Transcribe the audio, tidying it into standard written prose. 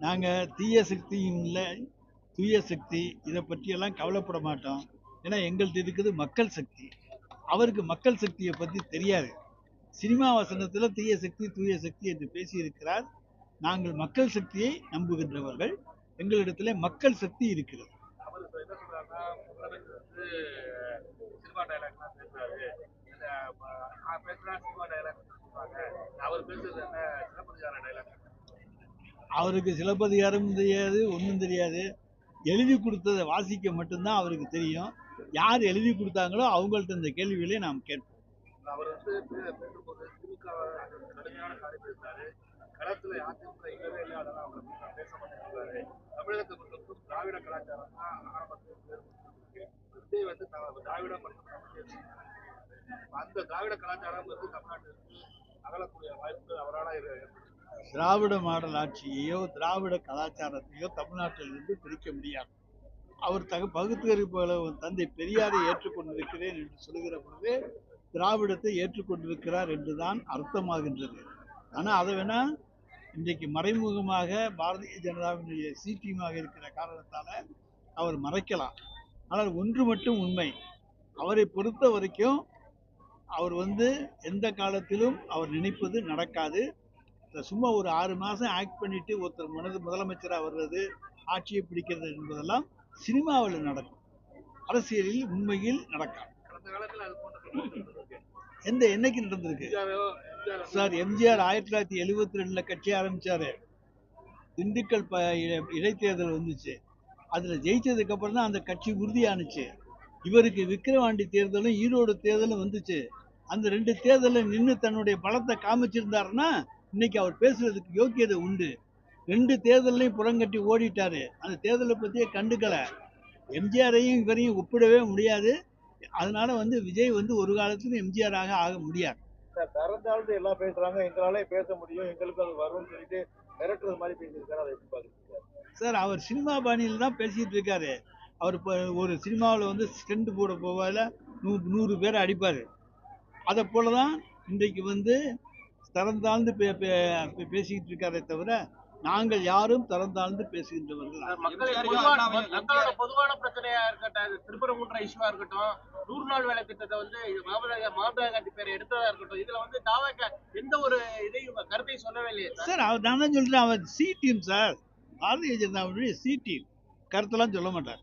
நாங்கள் தீய சக்தியும் இல்லை, தூய சக்தி இதை பற்றியெல்லாம் கவலைப்பட மாட்டோம். ஏன்னா எங்கள்கிட்ட இருக்குது மக்கள் சக்தி. அவருக்கு மக்கள் சக்தியை பற்றி தெரியாது. சினிமா வசனத்தில் தீய சக்தி தூய சக்தி என்று பேசியிருக்கிறார். நாங்கள் மக்கள் சக்தியை நம்புகின்றவர்கள். எங்களிடத்திலே மக்கள் சக்தி இருக்கிறது. அவருக்கு சிலப்பதிகாரம் தெரியாது, ஒன்றும் தெரியாது. எழுதி கொடுத்ததை வாசிக்க மட்டும்தான் அவருக்கு தெரியும். யார் எழுதி கொடுத்தாங்களோ அவங்கள்ட்ட இந்த கேள்விகளை நாம் கேட்போம். அவர் பேசும்போது திமுக கடுமையான காரியம் பேசினாரு. களத்துல அதிமுக இல்லவே இல்லை, அதெல்லாம் அவர் பேச மாட்டேங்கிறாரு. தமிழகத்தை பொறுத்தவரைக்கும் திராவிட கலாச்சாரம் தான் ஆரம்பத்தில் விஜய் வந்து திராவிட மற்றும் அந்த திராவிட கலாச்சாரம் வந்து தமிழ்நாட்டிற்கு அகலக்கூடிய வாய்ப்பு அவரால் திராவிட மாடல் ஆட்சியையோ திராவிட கலாச்சாரத்தையோ தமிழ்நாட்டிலிருந்து பிரிக்க முடியாது. அவர் பகுத்தறிவுகளை தந்தை பெரியாரை ஏற்றுக்கொண்டிருக்கிறேன் என்று சொல்லுகிற பொழுது திராவிடத்தை ஏற்றுக்கொண்டிருக்கிறார் என்றுதான் அர்த்தமாகின்றது. ஆனால் அதை வேணா இன்றைக்கு மறைமுகமாக பாரதிய ஜனதாவினுடைய சீட்டியமாக இருக்கிற காரணத்தால் அவர் மறைக்கலாம். ஆனால் ஒன்று மட்டும் உண்மை, அவரை பொறுத்த வரைக்கும் அவர் எந்த காலத்திலும் அவர் நினைப்பது நடக்காது. சும்மா ஒரு 6 மாதம் ஆக்ட் பண்ணிட்டு ஒருத்தர் முதலமைச்சராக வர்றது, ஆட்சியை பிடிக்கிறது என்பதெல்லாம் சினிமாவில் நடக்கும், அரசியலில் உண்மையில் நடக்காது. என்னைக்கு நடந்திருக்கு சார்? எம்ஜிஆர் 1972 கட்சி ஆரம்பிச்சாரு. திண்டுக்கல் இடைத்தேர்தல் வந்துச்சு. அதுல ஜெயிச்சதுக்கு அப்புறம் தான் அந்த கட்சி உறுதியானுச்சு. இவருக்கு விக்கிரவாண்டி தேர்தலும் ஈரோடு தேர்தலும் வந்துச்சு. அந்த 2 தேர்தலில் நின்று தன்னுடைய பலத்தை காமிச்சிருந்தாருன்னா இன்னைக்கு அவர் பேசுறதுக்கு யோக்கியதை உண்டு. 2 தேர்தலையும் புறங்கட்டி ஓடிட்டாரு. அந்த தேர்தலை பத்தியே கண்டுக்கல. எம்ஜிஆரையும் இவரையும் ஒப்பிடவே முடியாது. அதனால விஜய் ஒரு காலத்துல எம்ஜிஆராக ஆக முடியாது. திறந்தாழ்ந்து எல்லாம் பேசுறாங்க, எங்களாலே பேச முடியும், எங்களுக்கு அது வரும்னு சொல்லிட்டு மிரட்டுறது மாதிரி பேசியிருக்காரு. அதை எப்படி பாக்குறீங்க சார்? அவர் சினிமா பாணியில் தான் பேசிட்டு இருக்காரு. அவர் ஒரு சினிமாவில் ஸ்டெண்ட் போட போவால 100 பேரை அடிப்பாரு. அதை போலதான் இன்றைக்கு திறந்தாழ்ந்து பேசிக்கிட்டு இருக்காரே தவிர நாங்கள் யாரும் திறந்தாழ்ந்து பேசுகின்றவர்கள். பொதுவான பிரச்சனையா இருக்கட்டும், திருப்பரங்குன்ற இஷ்யூவா இருக்கட்டும், 100 நாள் வேலை திட்டத்தை மமதா காந்தி பேரை எடுத்ததா இருக்கட்டும், இதுல தாவக எந்த ஒரு இதையும் கருத்தையும் சொல்லவே இல்லையே சார். நான் தான் சொல்றேன், அவர் சி டீம் சார். பாரதிய ஜனதாவுடைய சி டீம் கருத்தெல்லாம் சொல்ல மாட்டார்.